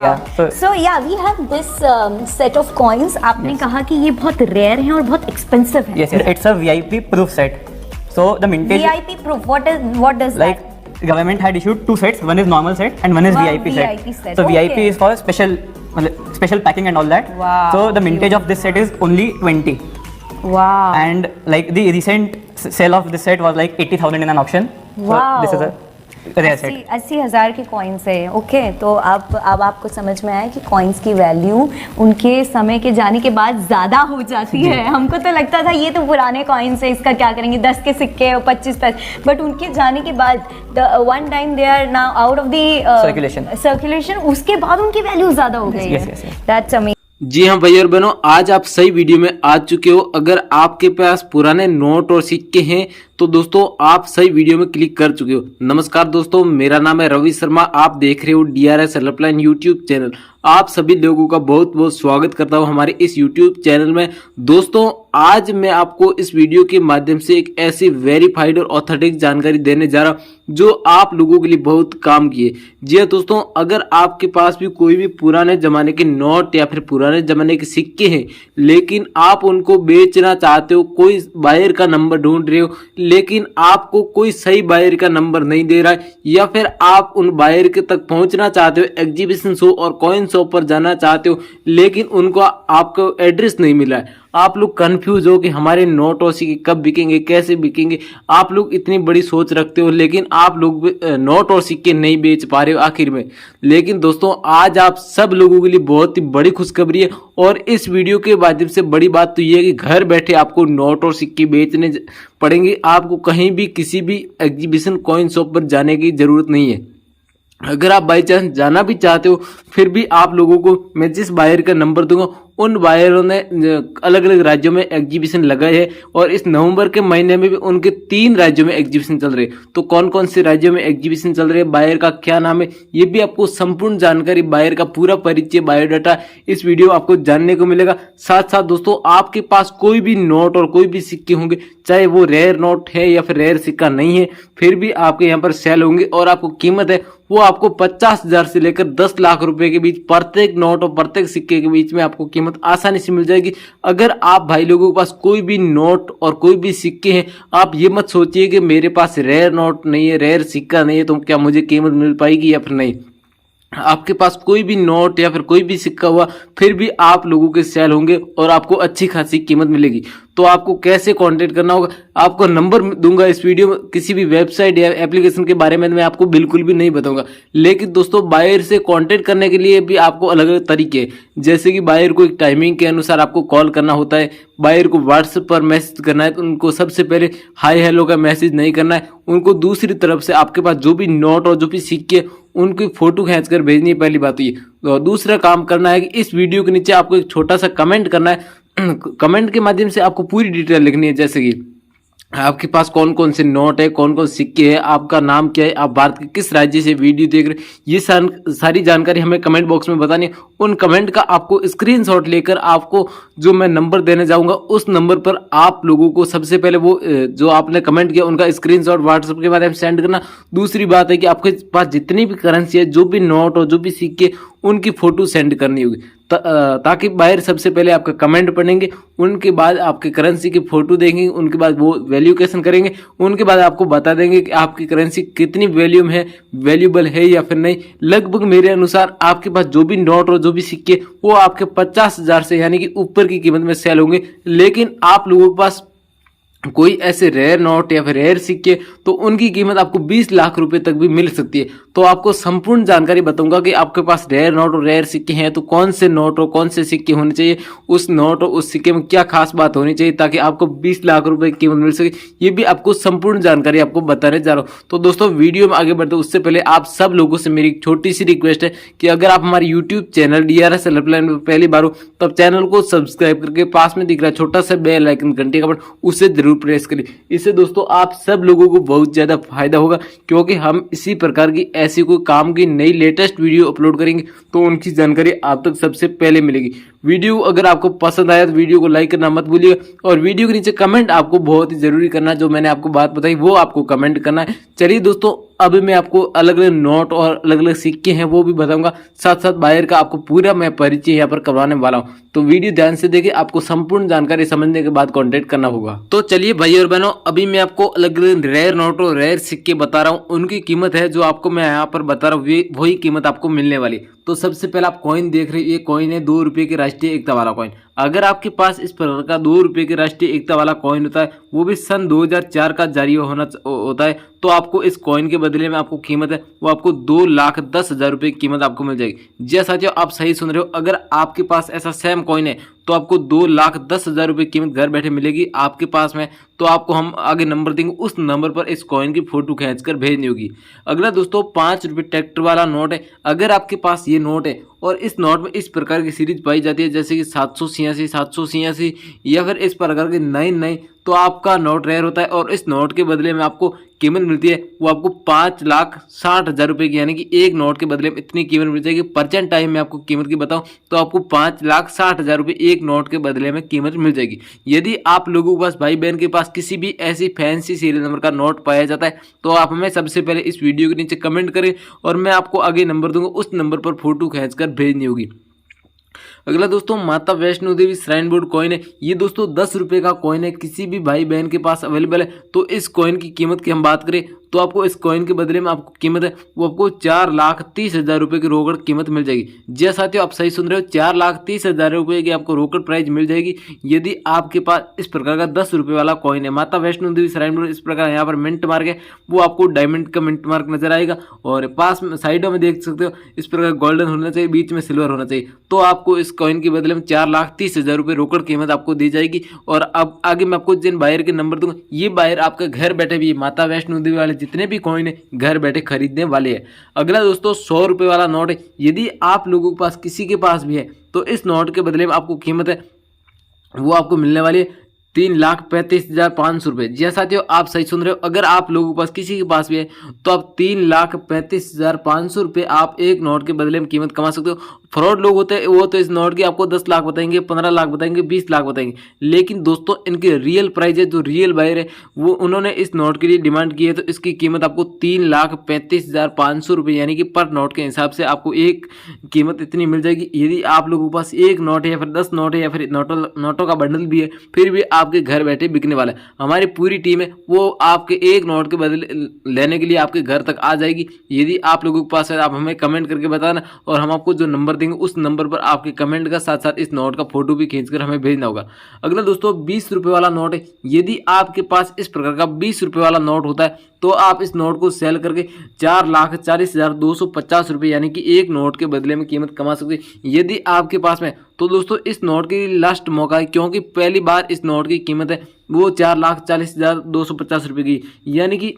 So yeah, we have this set of coins. आपने कहा कि ये बहुत रेयर है और बहुत एक्सपेंसिव है. Yes, it's a VIP proof set. So the mintage VIP proof. What does like that? Government had issued two sets. One is normal set and one is VIP set. So VIP is for special packing and all that. Wow. So the mintage of this set is only 20. Wow. And like the recent sale of this set was like 80,000 in an auction. Wow. So this is a rare set. 80,000 के coins है. Okay, तो अब आपको समझ में आया कि coins की वैल्यू उनके समय के जाने के बाद ज़्यादा हो जाती है. हमको तो लगता था ये तो पुराने कॉइन्स है, इसका क्या करेंगे, 10 के सिक्के और 25 पैसे, बट उनके जाने के बाद one time they are now out of the circulation, उसके बाद उनकी वैल्यू ज़्यादा हो गई है. That's amazing. जी हाँ भैया और बहनों, आज आप सही वीडियो में आ चुके हो. अगर आपके पास पुराने नोट और सिक्के हैं तो दोस्तों आप सही वीडियो में क्लिक कर चुके हो. नमस्कार दोस्तों, मेरा नाम है रवि शर्मा. आप देख रहे हो DRS हेल्पलाइन यूट्यूब चैनल. आप सभी लोगों का बहुत बहुत स्वागत करता हूं हमारे इस यूट्यूब चैनल में. दोस्तों आज मैं आपको इस वीडियो के माध्यम से एक ऐसी वेरीफाइड और ऑथेंटिक जानकारी देने जा रहा हूं जो आप लोगों के लिए बहुत काम की है. जी हाँ दोस्तों, अगर आपके पास भी कोई भी पुराने जमाने के नोट या फिर पुराने जमाने के सिक्के हैं लेकिन आप उनको बेचना चाहते हो, कोई बायर का नंबर ढूंढ रहे हो लेकिन आपको कोई सही बायर का नंबर नहीं दे रहा है, या फिर आप उन बायर के तक पहुंचना चाहते हो, एग्जीबिशन शो और कॉइन शॉप पर जाना चाहते हो लेकिन उनको आपको एड्रेस नहीं मिला है, आप लोग कंफ्यूज हो कि हमारे नोट और सिक्के कब बिकेंगे, कैसे बिकेंगे. आप लोग इतनी बड़ी सोच रखते हो लेकिन आप लोग नोट और सिक्के नहीं बेच पा रहे हो आखिर में. लेकिन दोस्तों आज आप सब लोगों के लिए बहुत ही बड़ी खुशखबरी है और इस वीडियो के माध्यम से बड़ी बात तो ये है कि घर बैठे आपको नोट और सिक्के बेचने पड़ेंगे. आपको कहीं भी किसी भी एग्जीबिशन कॉइन शॉप पर जाने की जरूरत नहीं है. अगर आप बाई चांस जाना भी चाहते हो फिर भी आप लोगों को मैं जिस बायर का नंबर दूंगा उन बायरों ने अलग अलग राज्यों में एग्जीबिशन लगाए हैं और इस नवंबर के महीने में भी उनके 3 राज्यों में एग्जीबिशन चल रहे हैं. तो कौन कौन से राज्यों में एग्जीबिशन चल रहे हैं, बायर का क्या नाम है, ये भी आपको संपूर्ण जानकारी, बायर का पूरा परिचय, बायोडाटा इस वीडियो आपको जानने को मिलेगा. साथ साथ दोस्तों आपके पास कोई भी नोट और कोई भी सिक्के होंगे, चाहे वो रेयर नोट है या फिर रेयर सिक्का नहीं है, फिर भी आपके यहाँ पर सेल होंगे और आपको कीमत है वो आपको 50,000 से लेकर 10 लाख रुपए के बीच प्रत्येक नोट और प्रत्येक सिक्के के बीच में आपको कीमत आसानी से मिल जाएगी. अगर आप भाई लोगों के पास कोई भी नोट और कोई भी सिक्के हैं, आप ये मत सोचिए कि मेरे पास रेयर नोट नहीं है, रेयर सिक्का नहीं है तो क्या मुझे कीमत मिल पाएगी या फिर नहीं. आपके पास कोई भी नोट या फिर कोई भी सिक्का हुआ फिर भी आप लोगों के सेल होंगे और आपको अच्छी खासी कीमत मिलेगी. तो आपको कैसे कांटेक्ट करना होगा, आपको नंबर दूंगा इस वीडियो में. किसी भी वेबसाइट या एप्लीकेशन के बारे में मैं आपको बिल्कुल भी नहीं बताऊंगा. लेकिन दोस्तों बायर से कांटेक्ट करने के लिए भी आपको अलग अलग तरीके हैं. जैसे कि बायर को एक टाइमिंग के अनुसार आपको कॉल करना होता है, बायर को व्हाट्सएप पर मैसेज करना है तो उनको सबसे पहले हाई हेलो का मैसेज नहीं करना है, उनको दूसरी तरफ से आपके पास जो भी नोट और जो भी सिक्के उनकी फोटो खींचकर भेजनी है. पहली बात तो ये. तो दूसरा काम करना है कि इस वीडियो के नीचे आपको एक छोटा सा कमेंट करना है. कमेंट के माध्यम से आपको पूरी डिटेल लिखनी है, जैसे कि आपके पास कौन कौन से नोट है, कौन कौन सिक्के हैं, आपका नाम क्या है, आप भारत के किस राज्य से वीडियो देख रहे हैं, ये सारी जानकारी हमें कमेंट बॉक्स में बतानी है. उन कमेंट का आपको स्क्रीनशॉट लेकर आपको जो मैं नंबर देने जाऊंगा उस नंबर पर आप लोगों को सबसे पहले वो जो आपने कमेंट किया उनका स्क्रीनशॉट व्हाट्सएप के माध्यम से सेंड करना. दूसरी बात है कि आपके पास जितनी भी करेंसी है, जो भी नोट और जो भी सिक्के, उनकी फोटो सेंड करनी होगी ताकि बायर सबसे पहले आपका कमेंट पढ़ेंगे, उनके बाद आपके करेंसी की फोटो देखेंगे, उनके बाद वो वैल्यूएशन करेंगे, उनके बाद आपको बता देंगे कि आपकी करेंसी कितनी वैल्यूम है, वैल्यूबल है या फिर नहीं. लगभग मेरे अनुसार आपके पास जो भी नोट और जो भी सिक्के वो आपके 50,000 से यानी कि ऊपर की कीमत में सेल होंगे. लेकिन आप लोगों के पास कोई ऐसे रेयर नोट या फिर रेयर सिक्के तो उनकी कीमत आपको 20 लाख रुपए तक भी मिल सकती है. तो आपको संपूर्ण जानकारी बताऊंगा कि आपके पास रेयर नोट और रेयर सिक्के हैं तो कौन से नोट और कौन से सिक्के होने चाहिए, उस नोट और उस सिक्के में क्या खास बात होनी चाहिए ताकि आपको 20 लाख रुपए की कीमत मिल सके. ये भी आपको संपूर्ण जानकारी आपको बताने जा रहा हूँ. तो दोस्तों वीडियो में आगे बढ़ते उससे पहले आप सब लोगों से मेरी छोटी सी रिक्वेस्ट है कि अगर आप हमारे यूट्यूब चैनल DRS हेल्पलाइन में पहली बार हो तब चैनल को सब्सक्राइब करके पास में दिख रहा है छोटा सा बेल आइकन, घंटे का बटन, उससे जरूर जरूर प्रेस करें। इससे दोस्तों आप सब लोगों को बहुत ज़्यादा फायदा होगा, क्योंकि हम इसी प्रकार की ऐसी कोई काम की नई लेटेस्ट वीडियो अपलोड करेंगे तो उनकी जानकारी आप तक सबसे पहले मिलेगी। वीडियो अगर आपको पसंद आया तो वीडियो को लाइक करना मत भूलिएगा और वीडियो के नीचे कमेंट आपको बहुत ही जरूरी करना, जो मैंने आपको बात बताई वो आपको कमेंट करना है। चलिए दोस्तों, अभी मैं आपको अलग अलग नोट और अलग अलग सिक्के हैं वो भी बताऊंगा, साथ साथ बायर का आपको पूरा मैं परिचय यहाँ पर करवाने वाला हूँ। तो वीडियो ध्यान से देखिए, आपको संपूर्ण जानकारी समझने के बाद कॉन्टेक्ट करना होगा। तो चलिए भाई और बहनों, अभी मैं आपको अलग अलग रेयर नोट और रेयर सिक्के बता रहा हूँ, उनकी कीमत है जो आपको मैं यहाँ पर बता रहा हूँ वही कीमत आपको मिलने वाली। तो सबसे पहले आप कॉइन देख रहे हैं, ये कॉइन है 2 रुपये की राष्ट्रीय एकता वाला कॉइन। अगर आपके पास इस प्रकार का 2 रुपये की राष्ट्रीय एकता वाला कॉइन होता है, वो भी सन 2004 का जारी होता है, तो आपको इस कॉइन के बदले में आपको कीमत है वो आपको 2,10,000 रुपये की कीमत आपको मिल जाएगी। जी साथियों, आप सही सुन रहे हो, अगर आपके पास ऐसा सेम कॉइन है तो आपको 2,10,000 रुपये कीमत घर बैठे मिलेगी आपके पास में। तो आपको हम आगे नंबर देंगे, उस नंबर पर इस कॉइन की फोटो खींचकर भेजनी होगी। अगला दोस्तों 5 रुपये ट्रैक्टर वाला नोट है। अगर आपके पास ये नोट है और इस नोट में इस प्रकार की सीरीज पाई जाती है जैसे कि 786, 786 या फिर इस प्रकार के 9 तो आपका नोट रेयर होता है और इस नोट के बदले में आपको कीमत मिलती है वो आपको 5,60,000 रुपये की, यानी कि एक नोट के बदले में इतनी कीमत मिल जाएगी। प्रेजेंट टाइम में आपको कीमत की बताऊं तो आपको 5,60,000 रुपये एक नोट के बदले में कीमत मिल जाएगी। यदि आप लोगों के पास, भाई बहन के पास किसी भी ऐसी फैंसी सीरियल नंबर का नोट पाया जाता है तो आप हमें सबसे पहले इस वीडियो के नीचे कमेंट करें और मैं आपको आगे नंबर दूंगा, उस नंबर पर फोटो खींचकर भेजनी होगी। अगला दोस्तों माता Vaishno Devi shrine board coin है। ये दोस्तों 10 रुपये का कॉइन है, किसी भी भाई बहन के पास अवेलेबल है। तो इस कॉइन की कीमत की हम बात करें तो आपको इस कॉइन के बदले में आपको कीमत है वो आपको 4,30,000 रुपये की रोकड़ कीमत मिल जाएगी। जी साथियों, आप सही सुन रहे हो, 4,30,000 रुपये की आपको रोकड़ प्राइस मिल जाएगी यदि आपके पास इस प्रकार का 10 रुपये वाला कॉइन है। माता वैष्णो देवी श्राइन बोर्ड इस प्रकार यहाँ पर मिंट मार्क है, वो आपको डायमंड का मिंट मार्क नजर आएगा और पास में साइडों में देख सकते हो इस प्रकार गोल्डन होना चाहिए, बीच में सिल्वर होना चाहिए। तो आपको इस कॉइन के बदले में 4,30,000 रुपये रोकड़ कीमत आपको दी जाएगी। और अब आगे मैं आपको जिन बायर के नंबर दूंगा, ये बायर आपके घर बैठे भी माता वैष्णो देवी वाले जितने भी कॉइन है घर बैठे खरीदने वाले हैं। अगला दोस्तों 100 रुपये वाला नोट है। यदि आप लोगों के पास किसी के पास भी है तो इस नोट के बदले में आपको कीमत है वो आपको मिलने वाली है 3,35,500 रुपये। जी साथियों, आप सही सुन रहे हो, अगर आप लोगों के पास किसी के पास भी है तो आप 3,35,500 रुपये आप एक नोट के बदले में कीमत कमा सकते हो। फ्रॉड लोग होते हैं वो तो इस नोट की आपको 10 लाख बताएंगे, 15 लाख बताएंगे, 20 लाख बताएंगे, लेकिन दोस्तों इनकी रियल प्राइस है, जो रियल बायर है वो उन्होंने इस नोट के लिए डिमांड की है, तो इसकी कीमत आपको 3,35,500 रुपये यानी कि पर नोट के हिसाब से आपको एक कीमत इतनी मिल जाएगी। यदि आप लोगों के पास एक नोट है या फिर 10 नोट है या फिर नोटों का बंडल भी है, फिर भी आपके घर बैठे बिकने वाला है। हमारी पूरी टीम है वो आपके एक नोट के बदले लेने के लिए आपके घर तक आ जाएगी। यदि आप लोगों के पास है आप हमें कमेंट करके बताना और हम आपको जो नंबर देंगे उस नंबर पर आपके कमेंट का साथ साथ इस नोट का फोटो भी खींचकर हमें भेजना होगा। अगला दोस्तों 20 रुपये वाला नोट है। यदि आपके पास इस प्रकार का 20 रुपये वाला नोट होता है तो आप इस नोट को सेल करके 4,40,250 रुपये यानी कि एक नोट के बदले में कीमत कमा सकते हैं। यदि आपके पास में तो दोस्तों इस नोट की लास्ट मौका है, क्योंकि पहली बार इस नोट की कीमत है वो 4,40,250 रुपये की, यानी कि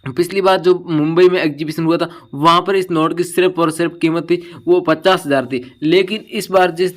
पिछली बार जो मुंबई में एग्जीबिशन हुआ था वहां पर इस नोट की सिर्फ और सिर्फ कीमत थी वो 50,000 थी। लेकिन इस बार जिस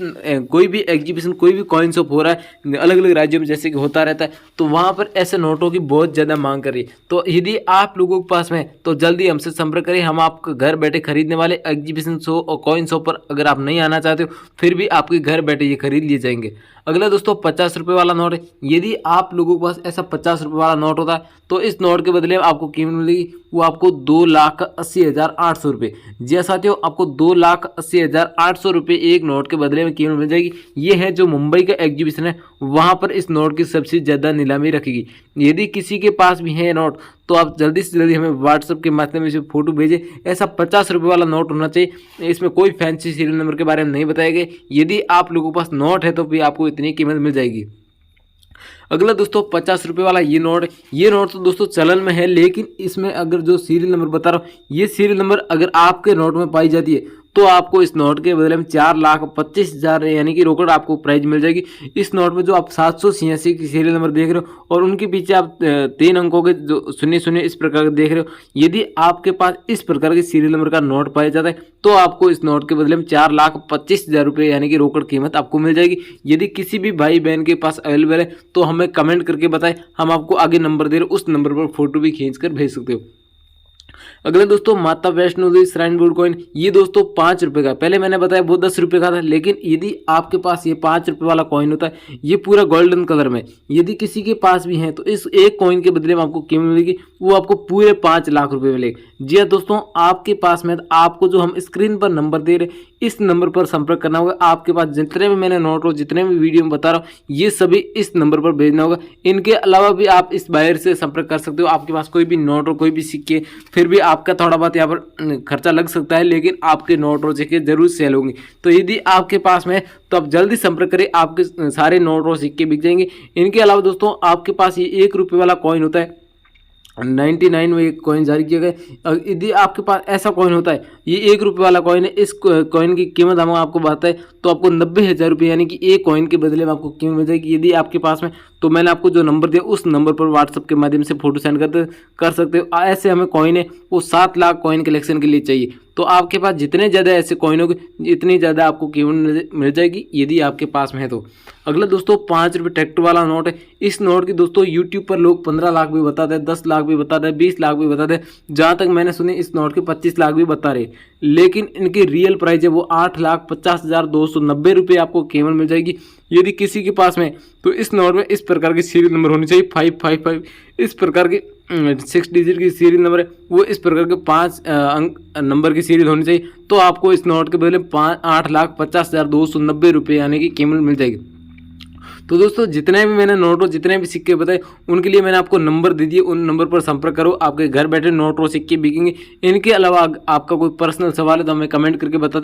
कोई भी एग्जीबिशन कोई भी कॉइन शॉप हो रहा है अलग अलग राज्यों में जैसे कि होता रहता है, तो वहां पर ऐसे नोटों की बहुत ज़्यादा मांग कर रही है। तो यदि आप लोगों के पास में तो जल्दी हमसे संपर्क करें, हम आपको घर बैठे खरीदने वाले एग्जीबिशन शो और कॉइन शॉप पर अगर आप नहीं आना चाहते हो फिर भी आपके घर बैठे ये खरीद लिए जाएंगे। अगला दोस्तों 50 रुपये वाला नोट है। यदि आप लोगों के पास ऐसा 50 रुपये वाला नोट होता है तो इस नोट के बदले में आपको कीमत मिलेगी वो आपको 2,80,800 रुपये। जी साथियों, आपको 2,80,800 रुपये एक नोट के बदले में कीमत मिल जाएगी। ये है जो मुंबई का एग्जीबिशन है वहाँ पर इस नोट की सबसे ज़्यादा नीलामी रखेगी। यदि किसी के पास भी है नोट तो आप जल्दी से जल्दी हमें व्हाट्सएप के माध्यम से फोटो भेजें। ऐसा 50 रुपये वाला नोट होना चाहिए, इसमें कोई फैंसी सीरियल नंबर के बारे में नहीं बताया गया। यदि आप लोगों के पास नोट है तो भी आपको इतनी कीमत मिल जाएगी। अगला दोस्तों 50 रुपये वाला ये नोट तो दोस्तों चलन में है, लेकिन इसमें अगर जो सीरियल नंबर बता रहा हूँ ये सीरियल नंबर अगर आपके नोट में पाई जाती है तो आपको इस नोट के बदले में 4,25,000 यानी कि रोकड़ आपको प्राइज मिल जाएगी। इस नोट में जो आप 786 की सीरियल नंबर देख रहे हो और उनके पीछे आप 3 अंकों के जो 00 इस प्रकार के देख रहे हो, यदि आपके पास इस प्रकार के सीरियल नंबर का नोट पाया जाता है तो आपको इस नोट के बदले में 4,25,000 रुपये यानी कि रोकड़ कीमत आपको मिल जाएगी। यदि किसी भी भाई बहन के पास अवेलेबल है तो हमें कमेंट करके बताएं, हम आपको आगे नंबर दे रहे हो, उस नंबर पर फोटो भी खींच कर भेज सकते हो। अगले दोस्तों माता Vaishno Devi shrine gold coin, ये दोस्तों 5 रुपए का, पहले मैंने बताया वो 10 रुपए का था, लेकिन यदि आपके पास ये 5 रुपए वाला कॉइन होता है, ये पूरा गोल्डन कलर में, यदि किसी के पास भी है तो इस एक कॉइन के बदले में आपको कीमत मिलेगी, वो आपको पूरे 5 लाख रुपए मिलेगी। जी हाँ दोस्तों, आपके पास में आपको जो हम स्क्रीन पर नंबर दे रहे हैं इस नंबर पर संपर्क करना होगा। आपके पास जितने भी मैंने नोट और जितने भी वीडियो में बता रहा हूँ ये सभी इस नंबर पर भेजना होगा। इनके अलावा भी आप इस बायर से संपर्क कर सकते हो। आपके पास कोई भी नोट और कोई भी सिक्के, फिर भी आपका थोड़ा बहुत यहाँ पर खर्चा लग सकता है, लेकिन आपके नोट और सिक्के जरूर सेल होंगे। तो यदि आपके पास में तो आप जल्दी संपर्क करें, आपके सारे नोट और सिक्के बिक जाएंगे। इनके अलावा दोस्तों आपके पास ये 1 रुपये वाला कॉइन होता है, 99 में एक कॉइन जारी किया गया। यदि आपके पास ऐसा कॉइन होता है, ये 1 रुपये वाला कॉइन है, इस कॉइन की कीमत हम आपको बताएं तो आपको 90,000 रुपये यानी कि एक कॉइन के बदले में आपको कीमत मिल जाएगी। यदि आपके पास में तो मैंने आपको जो नंबर दिया उस नंबर पर व्हाट्सएप के माध्यम से फोटो सेंड कर सकते हो। ऐसे हमें कॉइन है वो 7 लाख कॉइन कलेक्शन के लिए चाहिए, तो आपके पास जितने ज़्यादा ऐसे कॉइन होंगे इतनी ज़्यादा आपको कीमत मिल जाएगी यदि आपके पास में है तो। अगला दोस्तों 5 रुपये ट्रैक्टर वाला नोट है। इस नोट की दोस्तों यूट्यूब पर लोग 15 लाख भी बताते हैं, 10 लाख भी बताते हैं, 20 लाख भी बताते हैं, जहाँ तक मैंने सुनी इस नोट के 25 लाख भी बता रहे, लेकिन इनकी रियल प्राइस है वो 8,50,290 रुपये आपको कीमत मिल जाएगी। यदि किसी के पास में तो इस नोट में इस प्रकार की सीरियल नंबर होनी चाहिए 555, इस प्रकार के 6 डिजिट की सीरियल नंबर है वो इस प्रकार के 5 अंक नंबर की सीरियल होनी चाहिए, तो आपको इस नोट के बदले 8,50,290 रुपये यानी कि कीमत मिल जाएगी। तो दोस्तों जितने भी मैंने नोट और जितने भी सिक्के बताए उनके लिए मैंने आपको नंबर दे दिए, उन नंबर पर संपर्क करो, आपके घर बैठे नोट और सिक्के बिकेंगे। इनके अलावा आपका कोई पर्सनल सवाल है तो हमें कमेंट करके बता